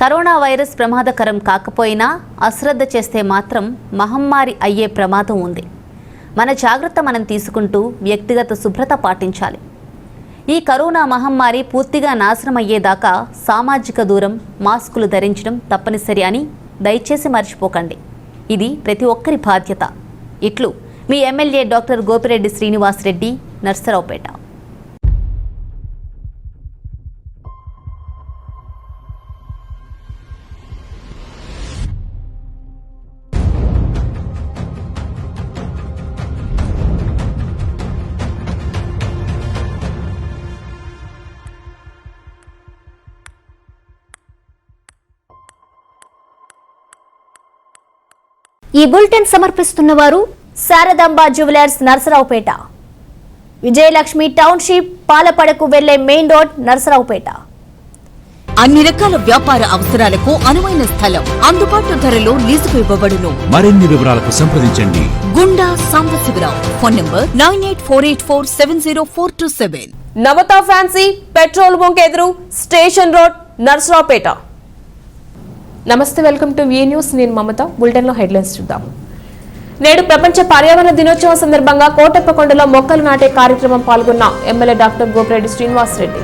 Corona virus ప్రమాదకరం కాకపోయినా అశ్రద్ధ చేస్తే మాత్రం మహమ్మారి అయ్యే ప్రమాదం ఉంది. మన జాగ్రత్త మనం తీసుకుంటూ వ్యక్తిగత శుభ్రత పాటించాలి. ఈ కరోనా మహమ్మారి పూర్తిగా నాశనం అయ్యేదాకా సామాజిక దూరం, మాస్కులు ధరించడం తప్పనిసరి అని దయచేసి మర్చిపోకండి. ఇది ప్రతి ఒక్కరి బాధ్యత. ఇట్లు మీ ఎమ్మెల్యే డాక్టర్ గోపిరెడ్డి శ్రీనివాస్ రెడ్డి, నర్సరావుపేట. ఈ బులెటిన్ సమర్పిస్తున్న వారు శారదాంబ జ్యువెలర్స్, నర్సరావుపేట. విజయలక్ష్మి టౌన్షిప్, పాలపడకు వెళ్లే మెయిన్ రోడ్, నర్సరావుపేట. అన్ని రకాల వ్యాపార అవసరాలకు అనువైన స్థలం, అందుబాటు ధరలో లీజుకు ఇవ్వబడును. మరిన్ని వివరాలకు సంప్రదించండి. Gunda Sambasivarao, phone number 9848470427. Navata fancy petrol bunk ఎదురు, స్టేషన్ రోడ్, నర్సరావుపేట. నమస్తే, వెల్కమ్ టు వి న్యూస్. నేను మమత. బులెటిన్లో హెడ్లైన్స్ చూద్దాం. నేడు ప్రపంచ పర్యావరణ దినోత్సవం సందర్భంగా కోటప్పకొండలో మొక్కలు నాటే కార్యక్రమం పాల్గొన్న ఎమ్మెల్యే డాక్టర్ గోపిరెడ్డి శ్రీనివాస్ రెడ్డి.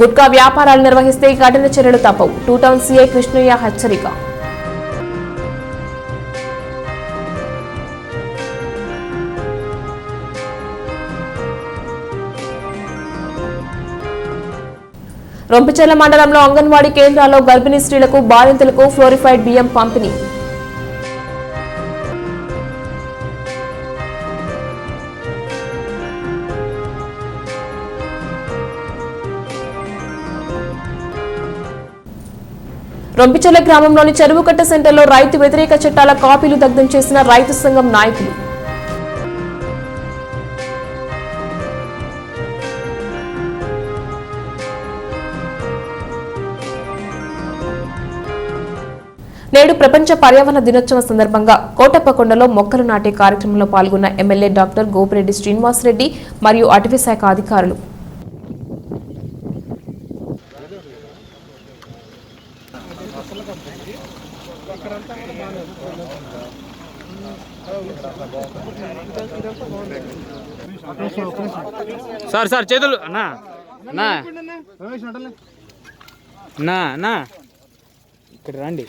గుట్కా వ్యాపారాలు నిర్వహిస్తే కఠిన చర్యలు తప్పవు. టూ టౌన్ సీఐ కృష్ణయ్య హెచ్చరిక. రొంపిచెర్ల మండలంలో అంగన్వాడీ కేంద్రాల్లో గర్భిణీ స్త్రీలకు, బాలింతలకు ఫ్లోరిఫైడ్ బియ్యం పంపిణీ. రొంపిచెర్ల గ్రామంలోని చెరువుకట్ట సెంటర్లో రైతు వ్యతిరేక చట్టాల కాపీలు దగ్ధం చేసిన రైతు సంఘం నాయకులు. నేడు ప్రపంచ పర్యావరణ దినోత్సవం సందర్భంగా కోటప్పకొండలో మొక్కలు నాటే కార్యక్రమంలో పాల్గొన్న ఎమ్మెల్యే డాక్టర్ గోపిరెడ్డి శ్రీనివాస్ రెడ్డి మరియు అటవీ శాఖ అధికారులు. సార్ చేతులు అన్నా అన్నా నా నా ఇక్కడ రండి.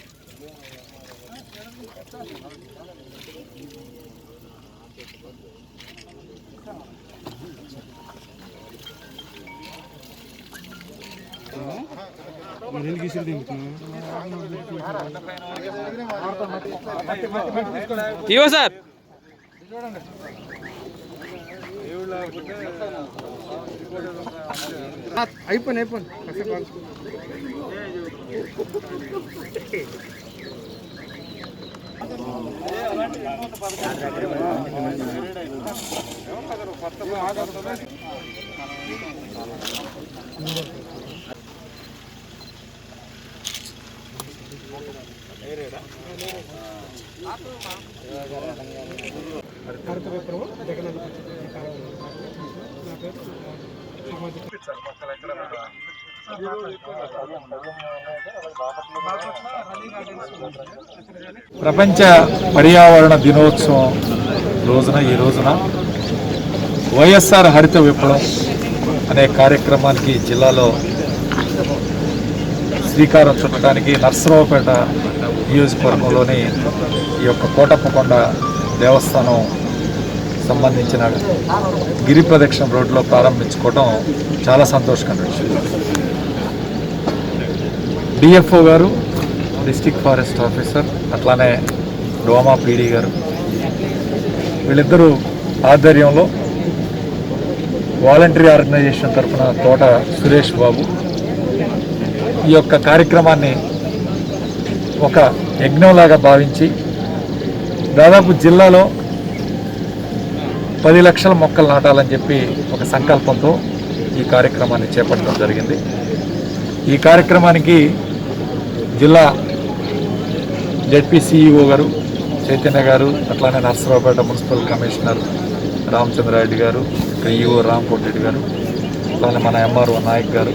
ఇవో సార్ అయిపోయి ప్రపంచ పర్యావరణ దినోత్సవం ఈ రోజున వైఎస్ఆర్ హరిత విప్లవం అనే కార్యక్రమానికి జిల్లాలో శ్రీకారం చుట్టడానికి నర్సరావుపేట నియోజకవర్గంలోని ఈ యొక్క కోటప్పకొండ దేవస్థానం సంబంధించిన గిరి ప్రదక్షిణ రోడ్లో ప్రారంభించుకోవడం చాలా సంతోషకరమైన విషయం. డిఎఫ్ఓ గారు, డిస్ట్రిక్ట్ ఫారెస్ట్ ఆఫీసర్, అట్లానే డోమా పీడీ గారు, వీళ్ళిద్దరూ ఆధ్వర్యంలో వాలంటరీ ఆర్గనైజేషన్ తరఫున తోట సురేష్ బాబు ఈ యొక్క కార్యక్రమాన్ని ఒక యజ్ఞంలాగా భావించి దాదాపు జిల్లాలో 10 లక్షల మొక్కలు నాటాలని చెప్పి ఒక సంకల్పంతో ఈ కార్యక్రమాన్ని చేపట్టడం జరిగింది. ఈ కార్యక్రమానికి జిల్లా జెడ్పీ సిఇఓ గారు, చైతన్య గారు, అట్లానే నర్సరావుపేట మున్సిపల్ కమిషనర్ రామచంద్రారెడ్డి గారు, ఇక్కడ ఈఓ రాంకోటి రెడ్డి గారు, అట్లానే మన ఎంఆర్ఓ నాయక్ గారు,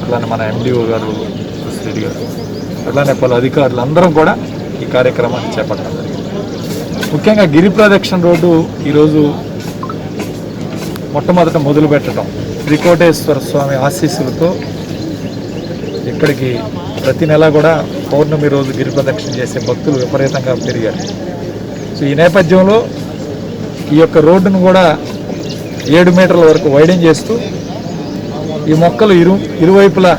అట్లానే మన ఎండిఓ గారు రెడ్డి గారు, అట్లానే పలు అధికారులు అందరం కూడా ఈ కార్యక్రమాన్ని చేపట్టడం జరిగింది. ముఖ్యంగా గిరి ప్రదక్షిణ రోడ్డు ఈరోజు మొట్టమొదట మొదలు పెట్టడం త్రికోటేశ్వర స్వామి ఆశీస్సులతో ఇక్కడికి ప్రతి నెల కూడా పౌర్ణమి రోజు గిరి ప్రదక్షిణ చేసే భక్తులు విపరీతంగా పెరిగారు. సో ఈ నేపథ్యంలో ఈ యొక్క రోడ్డును కూడా 7 మీటర్ల వరకు వైడెన్ చేస్తూ ఈ మొక్కలు ఇరువైపులా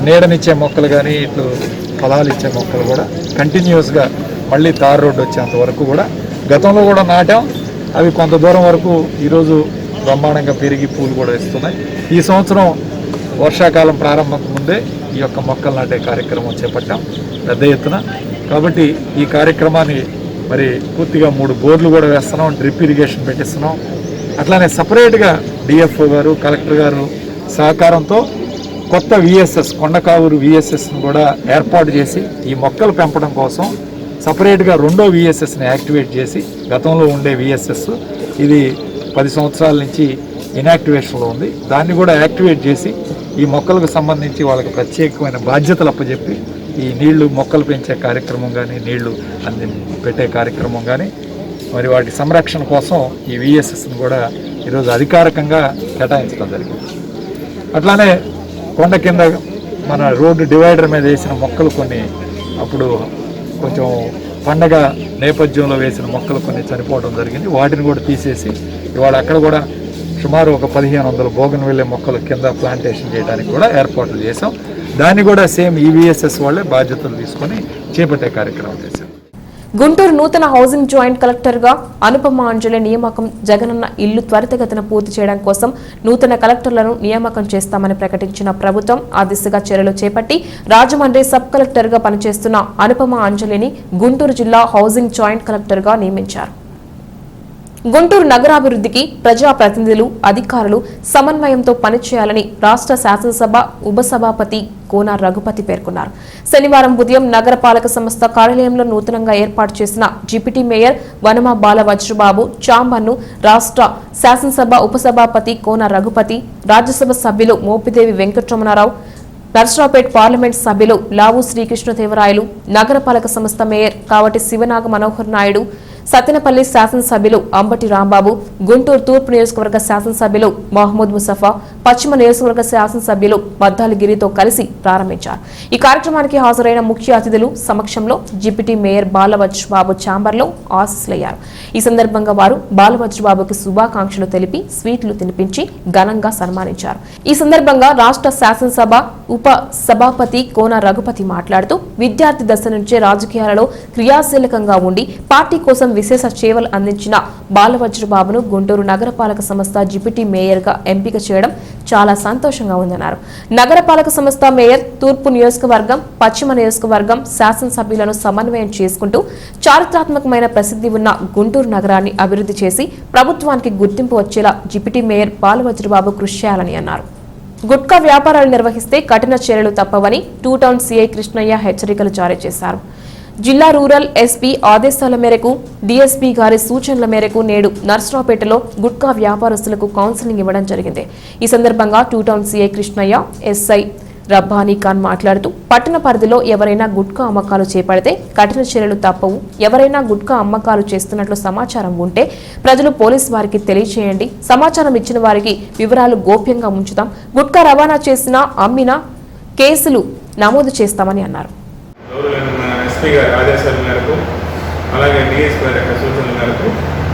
నీడనిచ్చే మొక్కలు కానీ ఇట్లు ఫలాలు ఇచ్చే మొక్కలు కూడా కంటిన్యూస్గా మళ్ళీ తార్ రోడ్డు వచ్చేంత వరకు కూడా గతంలో కూడా నాటాం. అవి కొంత దూరం వరకు ఈరోజు బ్రహ్మాండంగా పెరిగి పూలు కూడా ఇస్తున్నాయి. ఈ సంవత్సరం వర్షాకాలం ప్రారంభం ముందే ఈ యొక్క మొక్కలు నాటే కార్యక్రమం చేపట్టాం పెద్ద ఎత్తున. కాబట్టి ఈ కార్యక్రమాన్ని మరి పూర్తిగా 3 బోర్లు కూడా వేస్తున్నాం, డ్రిప్ ఇరిగేషన్ పెట్టిస్తున్నాం. అట్లానే సపరేట్గా డిఎఫ్ఓ గారు, కలెక్టర్ గారు సహకారంతో కొత్త విఎస్ఎస్ కొండకావూరు విఎస్ఎస్ను కూడా ఏర్పాటు చేసి ఈ మొక్కలు పెంపడం కోసం సపరేట్గా 2వ విఎస్ఎస్ని యాక్టివేట్ చేసి, గతంలో ఉండే విఎస్ఎస్ ఇది 10 సంవత్సరాల నుంచి ఇన్యాక్టివేషన్లో ఉంది, దాన్ని కూడా యాక్టివేట్ చేసి ఈ మొక్కలకు సంబంధించి వాళ్ళకి ప్రత్యేకమైన బాధ్యతలు అప్పచెప్పి ఈ నీళ్లు మొక్కలు పెంచే కార్యక్రమం కానీ నీళ్లు పెట్టే కార్యక్రమం కానీ మరి వాటి సంరక్షణ కోసం ఈ విఎస్ఎస్ని కూడా ఈరోజు అధికారికంగా కేటాయించడం జరిగింది. అట్లానే కొండ కింద మన రోడ్డు డివైడర్ మీద వేసిన మొక్కలు కొన్ని అప్పుడు కొంచెం పండగ నేపథ్యంలో వేసిన మొక్కలు కొన్ని చనిపోవడం జరిగింది. వాటిని కూడా తీసేసి ఇవాళ అక్కడ కూడా సుమారు ఒక 1500 బోగన్విల్లే మొక్కలు కింద ప్లాంటేషన్ చేయడానికి కూడా ఏర్పాట్లు చేసాం. దాన్ని కూడా సేమ్ ఈవీఎస్ఎస్ వాళ్ళే బాధ్యతలు తీసుకొని చేపట్టే కార్యక్రమం చేశాం. గుంటూరు నూతన హౌసింగ్ జాయింట్ కలెక్టర్గా అనుపమ అంజలి నియామకం. జగనన్న ఇల్లు త్వరితగతిన పూర్తి చేయడం కోసం నూతన కలెక్టర్లను నియామకం చేస్తామని ప్రకటించిన ప్రభుత్వం ఆ దిశగా చర్యలు చేపట్టి రాజమండ్రి సబ్ కలెక్టర్గా పనిచేస్తున్న అనుపమ అంజలిని గుంటూరు జిల్లా హౌసింగ్ జాయింట్ కలెక్టర్గా నియమించారు. గుంటూరు నగరాభివృద్ధికి ప్రజాప్రతినిధులు, అధికారులు సమన్వయంతో పనిచేయాలని రాష్ట్ర శాసనసభ ఉపసభాపతి కోన రఘుపతి పేర్కొన్నారు. శనివారం ఉదయం నగరపాలక సంస్థ కార్యాలయంలో నూతనంగా ఏర్పాటు చేసిన డిప్యూటీ మేయర్ వనమ బాల వజ్రబాబు చాంబర్ను రాష్ట్ర శాసనసభ ఉపసభాపతి కోన రఘుపతి, రాజ్యసభ సభ్యులు మోపిదేవి వెంకటరమణారావు, నర్సరావుపేట పార్లమెంట్ సభ్యులు లావు శ్రీకృష్ణదేవరాయలు, నగరపాలక సంస్థ మేయర్ కావటి శివనాగ మనోహర్ నాయుడు, సత్తెనపల్లి శాసనసభ్యులు అంబటి రాంబాబు, గుంటూరు తూర్పు నియోజకవర్గ శాసనసభ్యులు మహమూద్ ముసఫా, పశ్చిమ నియోజకవర్గ శాసనసభ్యులు మద్దాలిగిరితో కలిసి ప్రారంభించారు. ఈ కార్యక్రమానికి హాజరైన ముఖ్య అతిథులు సమక్షంలో డిప్యూటీ మేయర్ బాలవజ్రబాబు ఛాంబర్లో ఆశీస్సులయ్యారు. ఈ సందర్భంగా వారు బాలవజ్రబాబుకి శుభాకాంక్షలు తెలిపి స్వీట్లు తినిపించి ఘనంగా సన్మానించారు. ఈ సందర్భంగా రాష్ట్ర శాసనసభ ఉప సభాపతి కోన రఘుపతి మాట్లాడుతూ విద్యార్థి దశ నుంచే రాజకీయాలలో క్రియాశీలకంగా ఉండి పార్టీ కోసం విశేష సేవలు అందించిన బాలవజ్రబాబును గుంటూరు నగరపాలక సంస్థ డిప్యూటీ మేయర్గా ఎంపిక చేయడం చాలా సంతోషంగా ఉందన్నారు. నగరపాలక సంస్థ మేయర్ తూర్పు నియోజకవర్గం, పశ్చిమ నియోజకవర్గం శాసనసభ్యులను సమన్వయం చేసుకుంటూ చారిత్రాత్మకమైన ప్రసిద్ధి ఉన్న గుంటూరు నగరాన్ని అభివృద్ధి చేసి ప్రభుత్వానికి గుర్తింపు వచ్చేలా డిప్యూటీ మేయర్ బాలవజ్రబాబు కృషి చేయాలని అన్నారు. గుట్కా వ్యాపారాలు నిర్వహిస్తే కఠిన చర్యలు తప్పవని 2 టౌన్ సీఐ కృష్ణయ్య హెచ్చరికలు జారీ చేశారు. జిల్లా రూరల్ ఎస్పీ ఆదేశాల మేరకు డీఎస్పీ గారి సూచనల మేరకు నేడు నర్సరావుపేటలో గుట్కా వ్యాపారస్తులకు కౌన్సిలింగ్ ఇవ్వడం జరిగింది. ఈ సందర్భంగా 2 town CI Krishnaiah, SI Rabbani Khan మాట్లాడుతూ పట్టణ పరిధిలో ఎవరైనా గుట్కా అమ్మకాలు చేపడితే కఠిన చర్యలు తప్పవు. ఎవరైనా గుట్కా అమ్మకాలు చేస్తున్నట్లు సమాచారం ఉంటే ప్రజలు పోలీసు వారికి తెలియచేయండి. సమాచారం ఇచ్చిన వారికి వివరాలు గోప్యంగా ఉంచుతాం. గుట్కా రవాణా చేసినా, అమ్మినా కేసులు నమోదు చేస్తామని అన్నారు. ఎస్పీ గారి ఆదేశాల మేరకు అలాగే డిఎస్పీ గారి యొక్క సూచనల మేరకు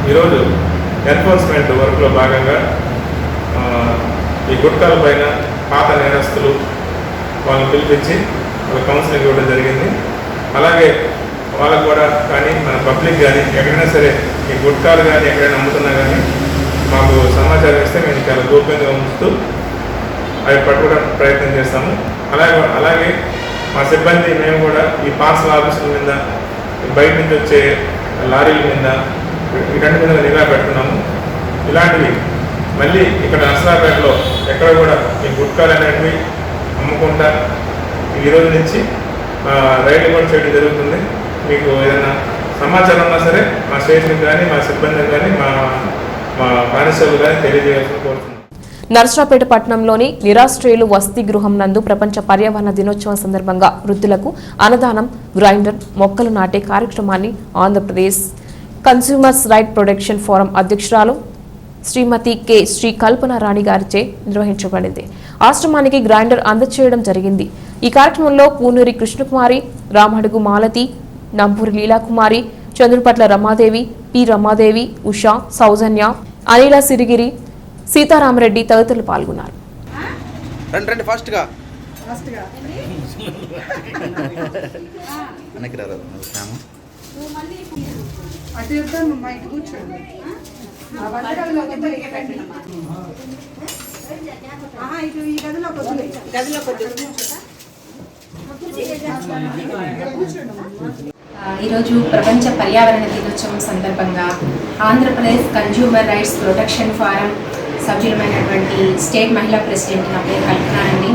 ఈరోజు ఎన్ఫోర్స్మెంట్ వర్క్లో భాగంగా ఈ గుట్కాల పైన పాత నేరస్తులు వాళ్ళని పిలిపించి ఒక కౌన్సిలింగ్ ఇవ్వడం జరిగింది. అలాగే వాళ్ళకు కూడా కానీ మన పబ్లిక్ కానీ ఎక్కడైనా సరే ఈ గుట్కాలు కానీ ఎక్కడైనా అమ్ముతున్నా కానీ మాకు సమాచారం ఇస్తే మేము చాలా గోప్యంగా ఉంచుతూ అవి పట్టుకోవడానికి ప్రయత్నం చేస్తాము. అలాగే మా సిబ్బంది మేము కూడా ఈ పార్సల్ ఆఫీసుల మీద, బయట నుంచి వచ్చే లారీల మీద, వీటన్నిటి మీద నిఘా పెడుతున్నాము. ఇలాంటివి మళ్ళీ ఇక్కడ నర్సరావుపేటలో ఎక్కడ కూడా ఈ గుట్కాలు అనేటివి అమ్ముకుంటా ఈరోజు నుంచి రైలు కూడా చేయడం జరుగుతుంది. మీకు ఏదైనా సమాచారం ఉన్నా సరే మా స్టేషన్కి కానీ మా సిబ్బందికి కానీ మా కానిస్టేబుల్ కానీ తెలియజేయాల్సిన కోరుతున్నాం. నర్సరావుపేట పట్టణంలోని నిరాశ్రయులు వసతి గృహం నందు ప్రపంచ పర్యావరణ దినోత్సవం సందర్భంగా వృద్ధులకు అన్నదానం, గ్రైండర్, మొక్కలు నాటే కార్యక్రమాన్ని Andhra Pradesh consumers right protection forum అధ్యక్షురాలు శ్రీమతి కె. శ్రీ కల్పన రాణి గారిచే నిర్వహించబడింది. ఆశ్రమానికి గ్రైండర్ అందజేయడం జరిగింది. ఈ కార్యక్రమంలో పూనూరి కృష్ణకుమారి, రామడుగు మాలతి, నంపూరి లీలాకుమారి, చంద్రుపట్ల రమాదేవి, పి. రమాదేవి, ఉషా, సౌజన్య, అనిల సిరిగిరి, సీతారామరెడ్డి తదితరులు పాల్గొన్నారు. ఈరోజు ప్రపంచ పర్యావరణ దినోత్సవం సందర్భంగా Andhra Pradesh consumer rights protection forum సభ్యులమైనటువంటి state మహిళా ప్రెసిడెంట్ నా పేరు కల్పన అండి,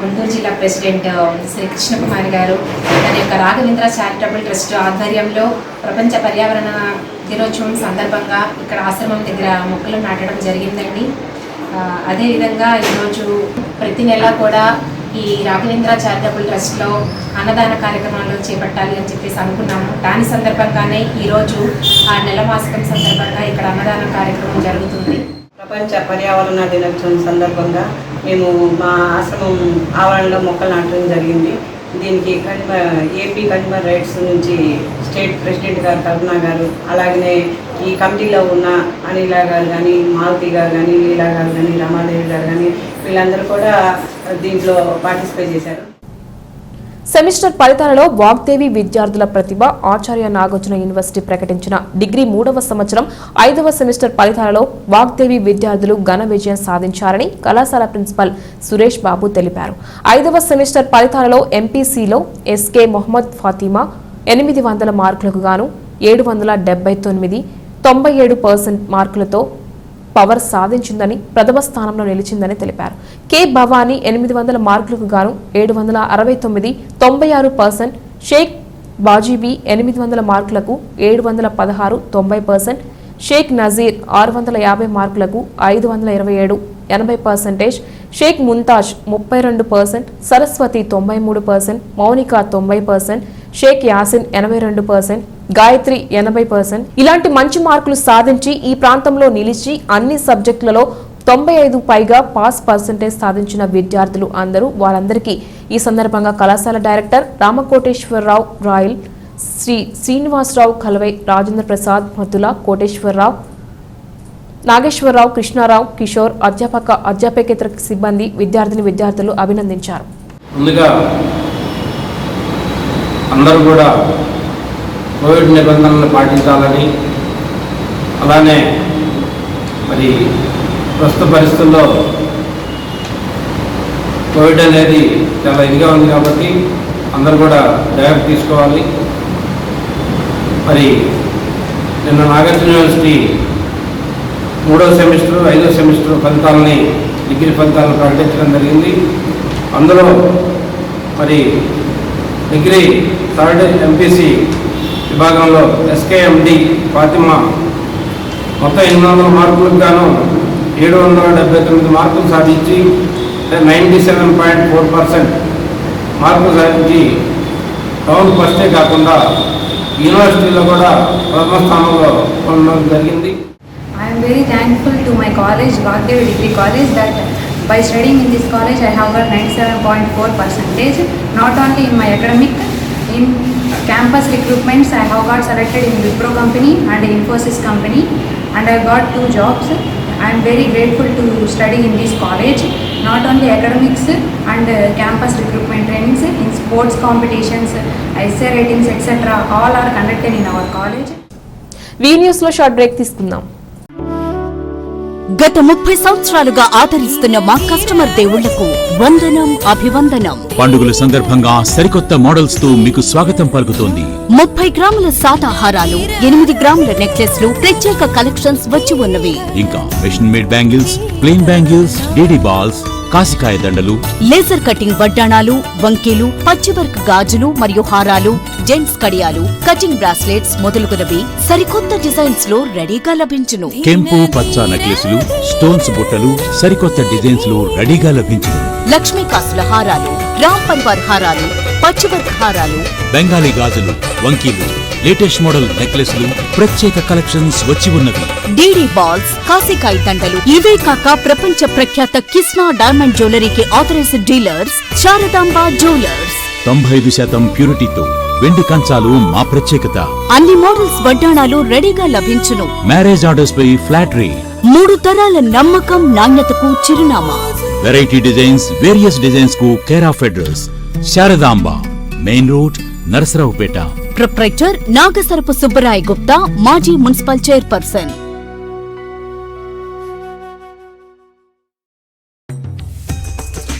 గుంటూరు జిల్లా ప్రెసిడెంట్ శ్రీ కృష్ణకుమారి గారు, దాని యొక్క రాఘవేంద్ర చారిటబుల్ ట్రస్ట్ ఆధ్వర్యంలో ప్రపంచ పర్యావరణ దినోత్సవం సందర్భంగా ఇక్కడ ఆశ్రమం దగ్గర మొక్కలు నాటడం జరిగిందండి. అదేవిధంగా ఈరోజు ప్రతి నెల కూడా ఈ రాఘవేంద్ర చారిటబుల్ ట్రస్ట్లో అన్నదాన కార్యక్రమాలు చేపట్టాలి అని చెప్పేసి అనుకున్నాము. దాని సందర్భంగానే ఈరోజు ఆ నెల మాసికం సందర్భంగా ఇక్కడ అన్నదాన కార్యక్రమం జరుగుతుంది. ప్రపంచ పర్యావరణ దినోత్సవం సందర్భంగా మేము మా ఆశ్రమం ఆవరణలో మొక్కలు నాటడం జరిగింది. దీనికి ఏపీ కన్జ్యూమర్ రైట్స్ నుంచి స్టేట్ ప్రెసిడెంట్ గారు కల్పన గారు, అలాగనే ఈ కమిటీలో ఉన్న అనిల గారు కానీ, మాలతి గారు కానీ, లీలా గారు కానీ, రమాదేవి గారు కానీ, వీళ్ళందరూ కూడా దీంట్లో పార్టిసిపేట్ చేశారు. సెమిస్టర్ ఫలితాలలో వాగ్దేవి విద్యార్థుల ప్రతిభ ఆచార్య నాగార్జున యూనివర్సిటీ ప్రకటించిన డిగ్రీ 3వ సంవత్సరం 5వ సెమిస్టర్ ఫలితాలలో వాగ్దేవి విద్యార్థులు ఘన విజయం సాధించారని కళాశాల ప్రిన్సిపల్ సురేష్ బాబు తెలిపారు. 5వ సెమిస్టర్ ఫలితాలలో ఎంపీసీలో ఎస్కే మొహమ్మద్ ఫాతిమా 800 మార్కులకు గాను 779 97% మార్కులతో పవర్ సాధించిందని, ప్రథమ స్థానంలో నిలిచిందని తెలిపారు. కె. భవానీ 800 మార్కులకు గాను 769 96%, షేక్ బాజీబీ 800 మార్కులకు 716 90%, షేక్ నజీర్ 650 మార్కులకు 527 80%, షేక్ ముంతాజ్ 32%, సరస్వతి 93%, మౌనిక 90%, షేక్ యాసిన్ 82%, గాయత్రి 80%. ఇలాంటి మంచి మార్కులు సాధించి ఈ ప్రాంతంలో నిలిచి అన్ని సబ్జెక్టులలో 95 పైగా పాస్ పర్సెంటేజ్ సాధించిన విద్యార్థులు అందరూ. వారందరికీ ఈ సందర్భంగా కళాశాల డైరెక్టర్ రామకోటేశ్వరరావు రాయల్, శ్రీ శ్రీనివాసరావు కలవై, రాజేంద్ర ప్రసాద్, మధుల, కోటేశ్వరరావు, నాగేశ్వరరావు, కృష్ణారావు, కిషోర్, అధ్యాపకేతర సిబ్బంది, విద్యార్థులు అభినందించారు. ముందుగా అందరూ కూడా కోవిడ్ నిబంధనలు పాటించాలని, అలానే మరి ప్రస్తుత పరిస్థితుల్లో కోవిడ్ అనేది చాలా ఇదిగా ఉంది కాబట్టి అందరూ కూడా జాగ్రత్త తీసుకోవాలి. మరి నిన్న నాగార్జున యూనివర్సిటీ 3వ సెమిస్టర్ 5వ సెమిస్టర్ ఫలితాలని, డిగ్రీ ఫలితాలను ప్రకటించడం జరిగింది. అందులో మరి డిగ్రీ 3rd ఎంపీసీ విభాగంలో ఎస్కేఎండి ఫాతిమా మొత్తం 800 మార్కులకు గాను 779 మార్కులు సాధించి 97.4% మార్కులు సాధించి టౌన్ ఫస్టే కాకుండా యూనివర్సిటీలో కూడా ప్రథమ స్థానంలో ఉండడం జరిగింది. I am very thankful to my college, Vagdevi Degree College, that by studying in this college I have got 97.4%. Not only in my academic, in campus recruitments I have got selected in Wipro company and Infosys company, and I got 2 jobs. I am very grateful to study in this college. Not only academics and campus recruitment trainings, in sports competitions, essay ratings, etc. all are conducted in our college. We news లో short break తీసుకుందాం. గత 30 సంవత్సరాలుగా ఆదరిస్తున్న మా customer దేవుళ్లకు వందనం, అభివందనం. పండుగల సందర్భంగా సరికొత్త మోడల్స్ తో మీకు స్వాగతం పలుకుతోంది. 30 గ్రాముల సాదాహారాలు, 8 గ్రాముల నెక్లెస్లు, ప్రత్యేక కలెక్షన్స్ వచ్చి ఉన్నవి. ఇంకా machine made bangles, plain bangles, డీడీ బాల్స్, కాసికాయ దండలు, లేజర్ కటింగ్ వడ్డాణాలు, వంకీలు, పచ్చివర్క్ గాజులు మరియు హారాలు, జెంట్స్ కడియాలు, కటింగ్ బ్రాస్లెట్స్ మొదలుగునవి సరికొత్త డిజైన్స్ లో రెడీగా లభించును. కెంపు పచ్చ నెక్లెస్లు, స్టోన్స్ బుట్టలు సరికొత్త డిజైన్స్ లో రెడీగా లభించును. లక్ష్మీ కాసుల హారాలు, రామ్ పరివార్ హారాలు, పచ్చివర్క్ హారాలు, బెంగాలీ గాజులు, వంకీలు, లేటెస్ట్ మోడల్ నెక్లెస్లు, ప్రత్యేక కలెక్షన్స్ వచ్చి ఉన్నవి. డీడీ బాల్స్, కాసికాయ దండలు, ఇవే కాక ప్రపంచ ప్రఖ్యాత కిస్నా డైమండ్ జ్యువెలరీకి ఆథరైజ్డ్ డీలర్స్ శారదాంబ జ్యువెలర్స్. 95% ప్యూరిటీతో వెండి కంచాలు మా ప్రత్యేకత. అన్ని మోడల్స్ వడ్డాణాలు రెడీగా లభించును. మ్యారేజ్ ఆర్డర్స్ పై ఫ్లాట్ రేట్. 3 తరాల నమ్మకం, నాణ్యతకు చిరునామా. వెరైటీ డిజైన్స్, వేరియస్ డిజైన్స్ కు care of address Sharadamba, main road, Narasaraopet. Proprietor Nagasarapu Subbarai Gupta, మాజీ మున్సిపల్ చైర్పర్సన్.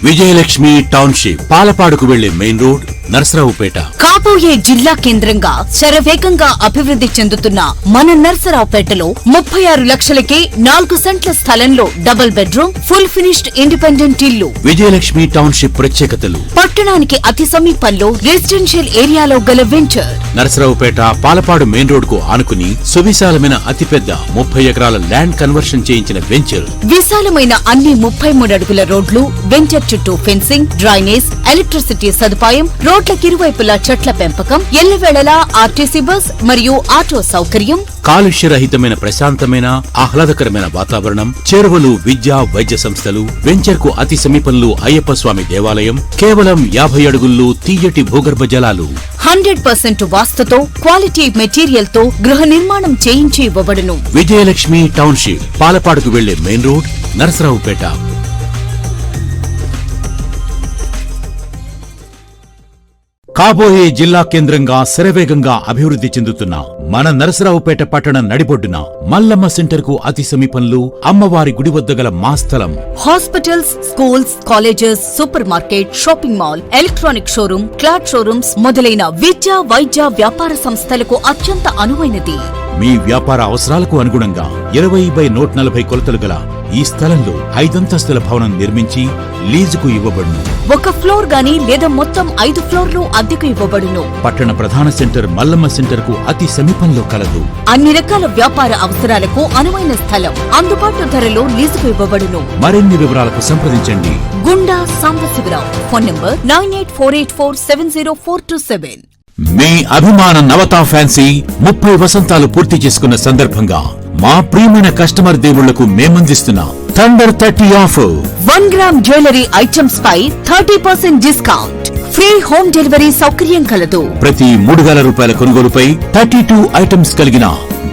విజయలక్ష్మి టౌన్షిప్, పాలపాడుకు వెళ్లే మెయిన్ రోడ్, నరసరావుపేట. కాబోయే జిల్లా కేంద్రంగా శరవేగంగా అభివృద్ధి చెందుతున్న మన నరసరావుపేటలో 36 లక్షలకే 4 సెంట్ల స్థలంలో double bedroom, full finished independent ఇల్లు. విజయలక్ష్మి టౌన్షిప్ ప్రత్యేకతలు: పట్టణానికి అతి సమీపంలో రెసిడెన్షియల్ ఏరియాలో గల venture. Narasaraopet Palapadu main road కు ఆనుకుని సువిశాలమైన అతిపెద్ద 30 ఎకరాల ల్యాండ్ కన్వర్షన్ చేయించిన వెంచర్. విశాలమైన అన్ని 33 అడుగుల రోడ్లు, వెంచర్ చుట్టూ ఫెన్సింగ్, డ్రైనేజ్, ఎలక్ట్రిసిటీ సదుపాయం, రోడ్లకు ఇరువైపులా చెట్ల పెంపకం, ఎల్లవేళలా ఆర్టీసీ బస్ మరియు ఆటో సౌకర్యం. కాలుష్యరహితమైన ప్రశాంతమైన ఆహ్లాదకరమైన వాతావరణం, చేరువలు విద్యా వైద్య సంస్థలు. వెంచర్ కు అతి సమీపంలో అయ్యప్ప స్వామి దేవాలయం. కేవలం 50 అడుగుల్లో తీయటి భూగర్భ జలాలు. 100% వాస్తుతో, క్వాలిటీ మెటీరియల్ తో గృహ నిర్మాణం చేయించి ఇవ్వబడును. విజయలక్ష్మి టౌన్షిప్, పాలపాడుకు వెళ్లే మెయిన్ రోడ్, నరసరావుపేట. కాబోయే జిల్లా కేంద్రంగా శరవేగంగా అభివృద్ధి చెందుతున్న మన నరసరావుపేట పట్టణ నడిబొడ్డున మల్లమ్మ సెంటర్ కు అతి సమీపంలో అమ్మవారి గుడి వద్ద గల మా స్థలం. Hospitals, schools, colleges, super market, shopping mall, electronic showroom, cloth showrooms మొదలైన విద్యా వైద్య వ్యాపార సంస్థలకు అత్యంత అనువైనది. మీ వ్యాపార అవసరాలకు అనుగుణంగా 20/140 కొలతలు గల ఈ స్థలంలో 5 అంతస్తుల భవనం నిర్మించి లీజుకు ఇవ్వబడును. ఒక ఫ్లోర్ గాని లేదా మొత్తం 5 ఫ్లోర్లు అద్దెకు ఇవ్వబడును. పట్టణ ప్రధాన సెంటర్ మల్లమ్మ సెంటర్ కు అతి సమీపంలో కలదు. అన్ని రకాల వ్యాపార అవసరాలకు అనువైన స్థలం, అందుబాటు ధరలో లీజుకు ఇవ్వబడును. మరిన్ని వివరాలకు సంప్రదించండి. Gunda Sambasivarao, phone number 9848470427. మీ అభిమాన నవతా ఫ్యాన్సీ 30 వసంతాలు పూర్తి చేసుకున్న సందర్భంగా మా ప్రియమైన కస్టమర్ దేవుళ్లకు మేమందిస్తున్న thunder 30 offer. 1 gram jewellery items పై 30% డిస్కౌంట్. ఫ్రీ హోమ్ డెలివరీ సౌకర్యం కలదు. ప్రతి 3,000 రూపాయల కొనుగోలుపై 32 ఐటమ్స్ కలిగిన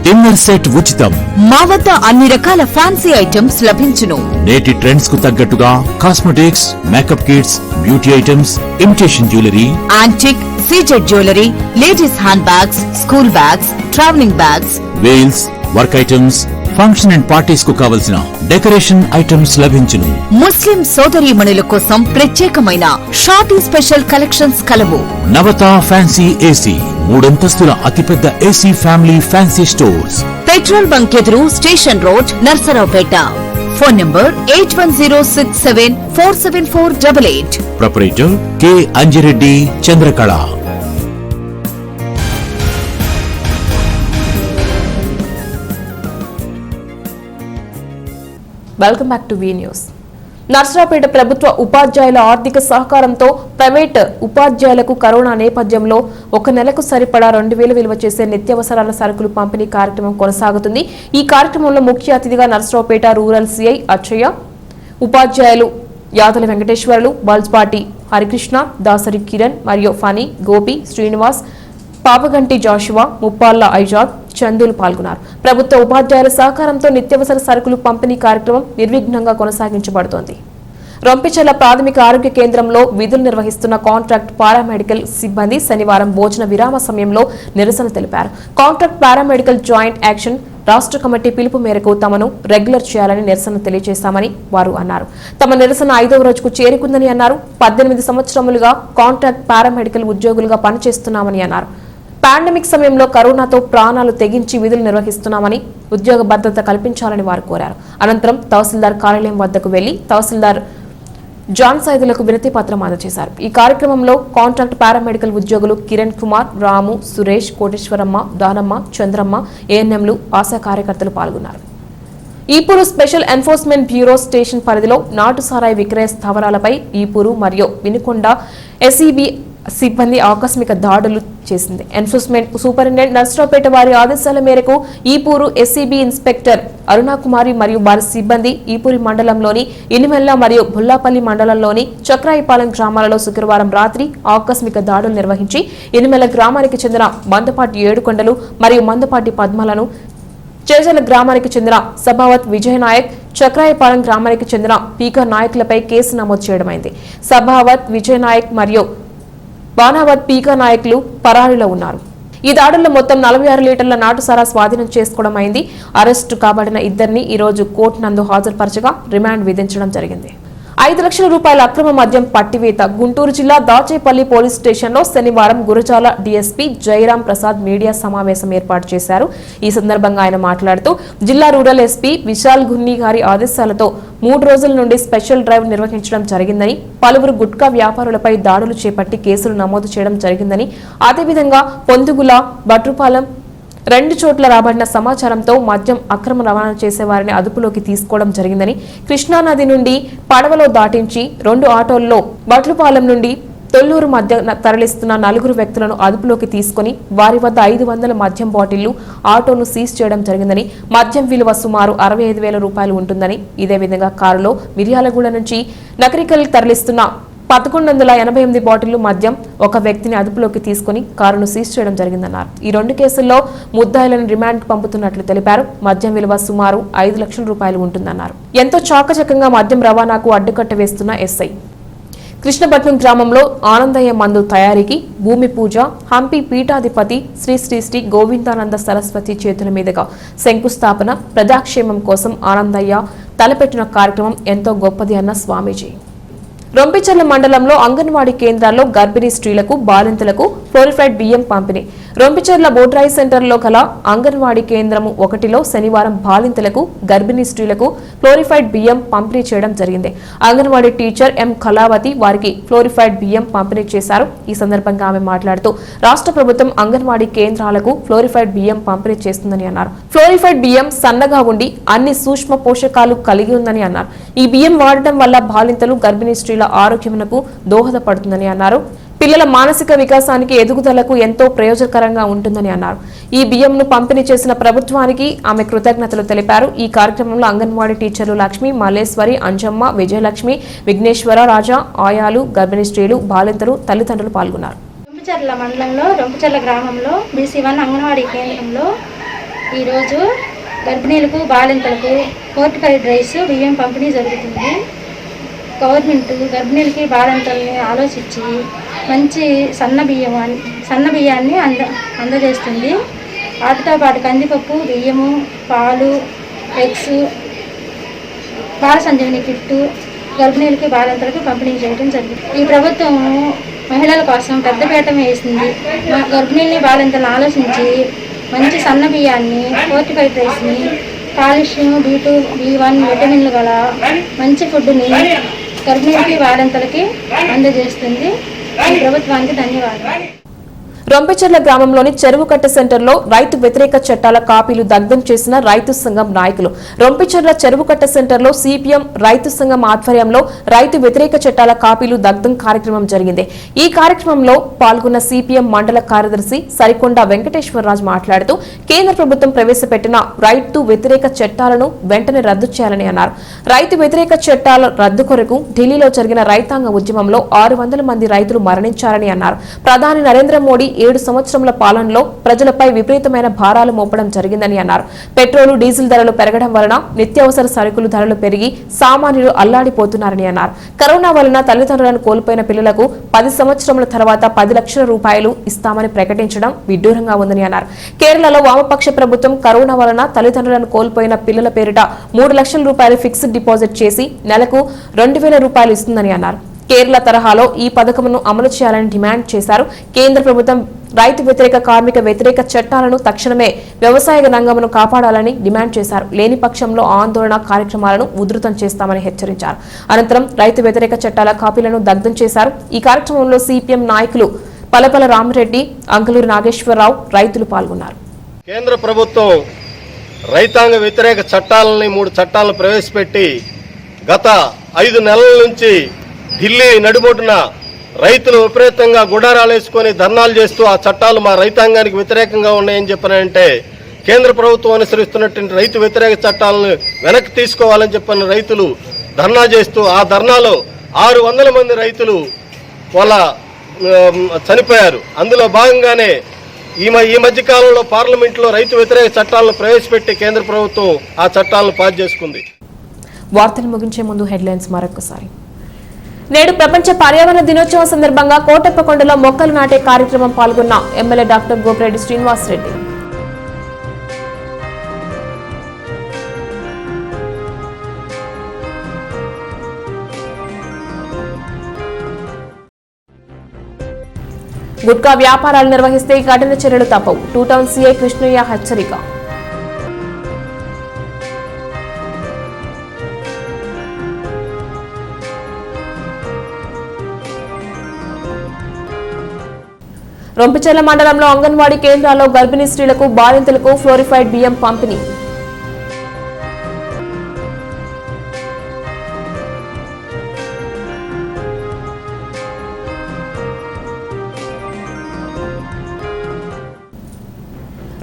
డిన్నర్ సెట్ ఉచితం. మా వద్ద అన్ని రకాల ఫ్యాన్సీ ఐటమ్స్ లభించును. నేటి ట్రెండ్స్ కు తగ్గట్టుగా cosmetics, makeup kits, beauty items, imitation jewellery, antique, CZ jewellery, ladies hand bags, school bags, travelling bags, వేల్స్, work items, function and parties కు కావలసిన డెకరేషన్ ఐటమ్స్ లభించును. ముస్లిం సోదరీమణుల కోసం ప్రత్యేకమైన షాదీ స్పెషల్ కలెక్షన్స్ కలవు. నవతా ఫ్యాన్సీ ఏసీ, 3 అంతస్తుల అతిపెద్ద AC family fancy stores. Petrol bunk ఎదురు, station road, Narasaraopet. Phone number 8106747488. Proprietor K Anjireddy Chandrakala. Welcome back to V news. Narasaraopet ప్రభుత్వ ఉపాధ్యాయుల ఆర్థిక సహకారంతో ప్రైవేట్ ఉపాధ్యాయులకు కరోనా నేపథ్యంలో 1 నెలకు సరిపడా 2,000 విలువ చేసే నిత్యావసరాల సరుకులు పంపిణీ కార్యక్రమం కొనసాగుతుంది. ఈ కార్యక్రమంలో ముఖ్య అతిథిగా నర్సరావుపేట రూరల్ సిఐ అచ్చయ్య, ఉపాధ్యాయులు యాదల వెంకటేశ్వర్లు, బల్స్పాటి హరికృష్ణ, దాసరి కిరణ్ మరియు ఫనీ, గోపి, శ్రీనివాస్, పాపగంటి జాషువా, ముప్పాళ్ల ఐజాద్, చందులు పాల్గొన్నారు. ప్రభుత్వ ఉపాధ్యాయుల సహకారంతో నిత్యావసర సరుకులు పంపిణీ కార్యక్రమం నిర్విఘ్నంగా కొనసాగించబడుతోంది. రొంపిచెర్ల ప్రాథమిక ఆరోగ్య కేంద్రంలో విధులు నిర్వహిస్తున్న కాంట్రాక్ట్ పారామెడికల్ సిబ్బంది శనివారం భోజన విరామ సమయంలో నిరసన తెలిపారు. కాంట్రాక్ట్ పారామెడికల్ జాయింట్ యాక్షన్ రాష్ట్ర కమిటీ పిలుపు మేరకు తమను రెగ్యులర్ చేయాలని నిరసన తెలియజేశామని వారు అన్నారు. తమ నిరసన 5వ రోజుకు చేరుకుందని అన్నారు. 18 సంవత్సరములుగా కాంట్రాక్ట్ పారామెడికల్ ఉద్యోగులుగా పనిచేస్తున్నామని అన్నారు. పాండమిక్ సమయంలో కరోనాతో ప్రాణాలు తెగించి విధులు నిర్వహిస్తున్నామని, ఉద్యోగ భద్రత కల్పించాలని వారు కోరారు. అనంతరం తహసీల్దార్ కార్యాలయం వద్దకు వెళ్లి తహసీల్దార్ జాన్ సైదులకు వినతి పత్రం అందజేశారు. ఈ కార్యక్రమంలో కాంట్రాక్ట్ పారామెడికల్ ఉద్యోగులు కిరణ్ కుమార్, రాము, సురేష్, కోటేశ్వరమ్మ, దానమ్మ, చంద్రమ్మ, ఏఎన్ఎంలు, ఆశా కార్యకర్తలు పాల్గొన్నారు. Ipuru special enforcement bureau station పరిధిలో నాటు సారాయి విక్రయ స్థావరాలపై ఈపూరు మరియు వినుకొండ ఎస్ఈబి సిబ్బంది ఆకస్మిక దాడులు చేసింది. ఎన్ఫోర్స్మెంట్ సూపరింటెండెంట్ నర్సరావుపేట వారి ఆదేశాల మేరకు ఈపూరు ఎస్ఈబి ఇన్స్పెక్టర్ అరుణాకుమారి మరియు వారి సిబ్బంది ఈపూరి మండలంలోని ఇనిమెల్ల మరియు బుల్లాపల్లి మండలంలోని చక్రాయిపాలెం గ్రామాలలో శుక్రవారం రాత్రి ఆకస్మిక దాడులు నిర్వహించి ఇనిమెల్ల గ్రామానికి చెందిన మందపాటి ఏడుకొండలు మరియు మందపాటి పద్మలను, చేజల గ్రామానికి చెందిన సభావత్ విజయనాయక్, చక్రాయపాలెం గ్రామానికి చెందిన పీక నాయకులపై కేసు నమోదు చేయడమైంది. సభావత్ విజయనాయక్ మరియు బానావత్ పీక నాయకులు పరారీలో ఉన్నారు. ఈ దాడుల్లో మొత్తం 46 లీటర్ల నాటుసారా స్వాధీనం చేసుకోవడం అయింది. అరెస్టు కాబడిన ఇద్దరిని ఈ రోజు కోర్టు నందు హాజరుపరచగా రిమాండ్ విధించడం జరిగింది. 5 లక్షల రూపాయల అక్రమ మద్యం పట్టివేత. గుంటూరు జిల్లా దాచేపల్లి పోలీస్ స్టేషన్లో శనివారం గురజాల డీఎస్పీ జయరాం ప్రసాద్ మీడియా సమావేశం ఏర్పాటు చేశారు. ఈ సందర్భంగా ఆయన మాట్లాడుతూ జిల్లా రూరల్ ఎస్పీ విశాల్ గున్ని గారి ఆదేశాలతో 3 రోజుల నుండి స్పెషల్ డ్రైవ్ నిర్వహించడం జరిగిందని, పలువురు గుట్కా వ్యాపారులపై దాడులు చేపట్టి కేసులు నమోదు చేయడం జరిగిందని, అదేవిధంగా పొందుగుల, బట్రుపాలెం 2 చోట్ల రాబడిన సమాచారంతో మద్యం అక్రమ రవాణా చేసేవారిని అదుపులోకి తీసుకోవడం జరిగిందని, కృష్ణానది నుండి పడవలో దాటించి 2 ఆటోల్లో బట్లుపాలెం నుండి తొల్లూరు మధ్య తరలిస్తున్న 4 వ్యక్తులను అదుపులోకి తీసుకుని వారి వద్ద 500 మద్యం బాటిళ్లు, ఆటోను సీజ్ చేయడం జరిగిందని, మద్యం విలువ సుమారు 65,000 రూపాయలు ఉంటుందని, ఇదే విధంగా కారులో మిర్యాలగూడ నుంచి నకరికల్ తరలిస్తున్న 1188 బాటిళ్లు మద్యం, ఒక వ్యక్తిని అదుపులోకి తీసుకుని కారును సీజ్ చేయడం జరిగిందన్నారు. ఈ 2 కేసుల్లో ముద్దాయిలను రిమాండ్కు పంపుతున్నట్లు తెలిపారు. మద్యం విలువ సుమారు 5 లక్షల రూపాయలు ఉంటుందన్నారు. ఎంతో చాకచక్యంగా మద్యం రవాణాకు అడ్డుకట్ట వేస్తున్న ఎస్ఐ. కృష్ణపట్నం గ్రామంలో ఆనందయ్య మందు తయారీకి భూమి పూజ, హంపి పీఠాధిపతి శ్రీ శ్రీ శ్రీ గోవిందానంద సరస్వతి చేతుల మీదుగా శంకుస్థాపన. ప్రజాక్షేమం కోసం ఆనందయ్య తలపెట్టిన కార్యక్రమం ఎంతో గొప్పది అన్న స్వామీజీ. రొంపిచెర్ల మండలంలో అంగన్వాడీ కేంద్రాల్లో గర్భిణీ స్త్రీలకు, బాలింతలకు ఫ్లోరిఫైడ్ బియ్యం పంపిణీ. రొంపిచెర్ల బోట్రాయి సెంటర్లో గల అంగన్వాడీ కేంద్రము 1లో శనివారం బాలింతలకు, గర్భిణీ స్త్రీలకు ఫ్లోరిఫైడ్ బియ్యం పంపిణీ చేయడం జరిగింది. అంగన్వాడీ టీచర్ ఎం కళావతి వారికి ఫ్లోరిఫైడ్ బియ్యం పంపిణీ చేశారు. ఈ సందర్భంగా ఆమె మాట్లాడుతూ రాష్ట్ర ప్రభుత్వం అంగన్వాడీ కేంద్రాలకు ఫ్లోరిఫైడ్ బియ్యం పంపిణీ చేస్తుందని అన్నారు. ఫ్లోరిఫైడ్ బియ్యం సన్నగా ఉండి అన్ని సూక్ష్మ పోషకాలు కలిగి ఉందని అన్నారు. ఈ బియ్యం వాడటం వల్ల బాలింతలు, గర్భిణీ స్త్రీల ఆరోగ్యమునకు దోహదపడుతుందని అన్నారు. పిల్లల మానసిక వికాసానికి, ఎదుగుదలకు ఎంతో ప్రయోజనకరంగా ఉంటుందని అన్నారు. ఈ బియ్యంను పంపిణీ చేసిన ప్రభుత్వానికి ఆమె కృతజ్ఞతలు తెలిపారు. ఈ కార్యక్రమంలో అంగన్వాడీ టీచర్లు లక్ష్మి, మల్లేశ్వరి, అంజమ్మ, విజయలక్ష్మి, విఘ్నేశ్వర, రాజా, ఆయాలు, గర్భిణీ స్త్రీలు, బాలింతలు, తల్లిదండ్రులు పాల్గొన్నారు. రొంపిచెర్ల మండలంలో రొంపిచెర్ల గ్రామంలో BC1 అంగన్వాడీ కేంద్రంలో ఈరోజు గర్భిణీలకు, బాలింతలకు ఫోర్టిఫైడ్ రైస్ బియ్యం పంపిణీ జరుగుతుంది. గవర్నమెంట్ గర్భిణీలకి, బాలింతల్ని ఆలోచించి మంచి సన్న బియ్యాన్ని అందజేస్తుంది. వాటితో పాటు కందిపప్పు, బియ్యము, పాలు, ఎగ్స్, బాల సంజీవని కిట్టు గర్భిణీలకి, బాలింతలకి పంపిణీ చేయడం జరిగింది. ఈ ప్రభుత్వం మహిళల కోసం పెద్దపీఠం వేసింది. గర్భిణీల్ని, బాలింతలను ఆలోచించి మంచి సన్న బియ్యాన్ని, ఫోర్టిఫైడ్ రైస్ని, కాల్షియం, B2, B1 విటమిన్లు గల మంచి ఫుడ్ని గర్భిణీలకి, బాలింతలకి అందజేస్తుంది. ఈ ప్రభుత్వానికి ధన్యవాదాలు. రొంపిచెర్ల గ్రామంలోని చెరువు కట్ట సెంటర్లో రైతు వ్యతిరేక చట్టాల కాపీలు దగ్ధం చేసిన రైతు సంఘం నాయకులు. రొంపిచెర్ల చెరువు కట్ట సెంటర్లో సిపిఎం రైతు సంఘం ఆధ్వర్యంలో రైతు వ్యతిరేక చట్టాల కాపీలు దగ్ధం కార్యక్రమం జరిగింది. ఈ కార్యక్రమంలో పాల్గొన్న సిపిఎం మండల కార్యదర్శి సరికొండ వెంకటేశ్వరరాజు మాట్లాడుతూ కేంద్ర ప్రభుత్వం ప్రవేశపెట్టిన రైతు వ్యతిరేక చట్టాలను వెంటనే రద్దు చేయాలని అన్నారు. రైతు వ్యతిరేక చట్టాల రద్దు కొరకు ఢిల్లీలో జరిగిన రైతాంగ ఉద్యమంలో 600 మంది రైతులు మరణించారని అన్నారు. ప్రధాని నరేంద్ర మోడీ 7 సంవత్సరముల పాలనలో ప్రజలపై విపరీతమైన భారాలు మోపడం జరిగిందని అన్నారు. పెట్రోలు, డీజిల్ ధరలు పెరగడం వలన నిత్యావసర సరుకులు ధరలు పెరిగి సామాన్యులు అల్లాడిపోతున్నారని అన్నారు. కరోనా వలన తల్లిదండ్రులను కోల్పోయిన పిల్లలకు 10 సంవత్సరముల తర్వాత 10 లక్షల రూపాయలు ఇస్తామని ప్రకటించడం విడ్డూరంగా ఉందని అన్నారు. కేరళలో వామపక్ష ప్రభుత్వం కరోనా వలన తల్లిదండ్రులను కోల్పోయిన పిల్లల పేరిట 3 లక్షల రూపాయలు ఫిక్స్డ్ డిపాజిట్ చేసి నెలకు 2,000 రూపాయలు ఇస్తుందని అన్నారు. కేరళ తరహాలో ఈ పథకంను అమలు చేయాలని డిమాండ్ చేశారు. కేంద్ర ప్రభుత్వం రైతు వ్యతిరేక కార్మిక వ్యతిరేక చట్టాలను తక్షణమే వ్యవసాయ రంగమును కాపాడాలని డిమాండ్ చేశారు. లేని పక్షంలో ఆందోళన కార్యక్రమాలను ఉధృతం చేస్తామని హెచ్చరించారు. అనంతరం రైతు వ్యతిరేక చట్టాల కాపీలను దగ్ధం చేశారు. ఈ కార్యక్రమంలో సిపిఎం నాయకులు పలపల రామిరెడ్డి, అంకలూరి నాగేశ్వరరావు రైతులు పాల్గొన్నారు. కేంద్ర ప్రభుత్వం రైతాంగ వ్యతిరేక చట్టాలని 3 చట్టాలను ప్రవేశపెట్టి గత 5 నెలల నుంచి ఢిల్లీ నడిబొడ్డున రైతులు విపరీతంగా గుడారాలు వేసుకొని ధర్నాలు చేస్తూ ఆ చట్టాలు మా రైతాంగానికి వ్యతిరేకంగా ఉన్నాయని చెప్పనంటే కేంద్ర ప్రభుత్వం అనుసరిస్తున్నటువంటి రైతు వ్యతిరేక చట్టాలను వెనక్కి తీసుకోవాలని చెప్పిన రైతులు ధర్నా చేస్తూ ఆ ధర్నాలో 600 మంది రైతులు వాళ్ళ చనిపోయారు. అందులో భాగంగానే ఈ మధ్య కాలంలో పార్లమెంట్లో రైతు వ్యతిరేక చట్టాలను ప్రవేశపెట్టి కేంద్ర ప్రభుత్వం ఆ చట్టాలను పాస్ చేసుకుంది. వార్తలు ముగించే ముందు హెడ్లైన్స్ మరొకసారి. నేడు ప్రపంచ పర్యావరణ దినోత్సవం సందర్భంగా కోటప్పకొండలో మొక్కలు నాటే కార్యక్రమం పాల్గొన్న ఎమ్మెల్యే డాక్టర్ గోపిరెడ్డి శ్రీనివాస్ రెడ్డి. గుట్కా వ్యాపారాలు నిర్వహిస్తే కఠిన చర్యలు తప్పవు. 2 టౌన్ సీఐ కృష్ణయ్య హెచ్చరిక. రొంపిచెర్ల మండలంలో అంగన్వాడీ కేంద్రాల్లో గర్భిణీ స్త్రీలకు బాలింతలకు ఫ్లోరిఫైడ్ బియ్యం పంపిణీ.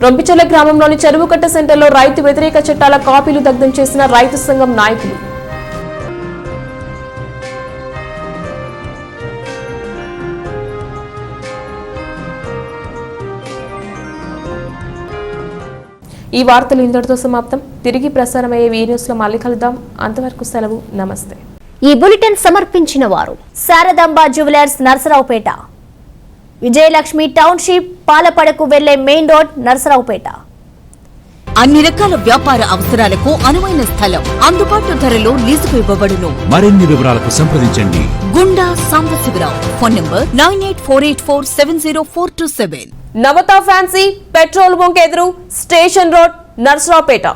రొంపిచెర్ల గ్రామంలోని చెరువుకట్ట సెంటర్లో రైతు వ్యతిరేక చట్టాల కాపీలు దగ్ధం చేసిన రైతు సంఘం నాయకులు. ఈ వార్తలు ఇంతటితో సమాప్తం. తిరిగి ప్రసారమయ్యే ఈ న్యూస్ లో మళ్ళీ కలుద్దాం. అంతవరకు సెలవు. నమస్తే. ఈ బులెటిన్ సమర్పించిన వారు శారదాంబ జ్యువెలర్స్ నర్సరావుపేట, విజయలక్ష్మి టౌన్షిప్, పాలపడకు వెళ్లే మెయిన్ రోడ్ నర్సరావుపేట. అన్ని రకాల వ్యాపార అవసరాలకు అనువైన స్థలం, అందుబాటు ధరలో లీజుకు ఇవ్వబడును. మరిన్ని వివరాలకు సంప్రదించండి. Gunda Sambasivarao. Phone number 9848470427. Navata fancy petrol bunk ఎదురు, స్టేషన్ రోడ్, నర్సరావుపేట.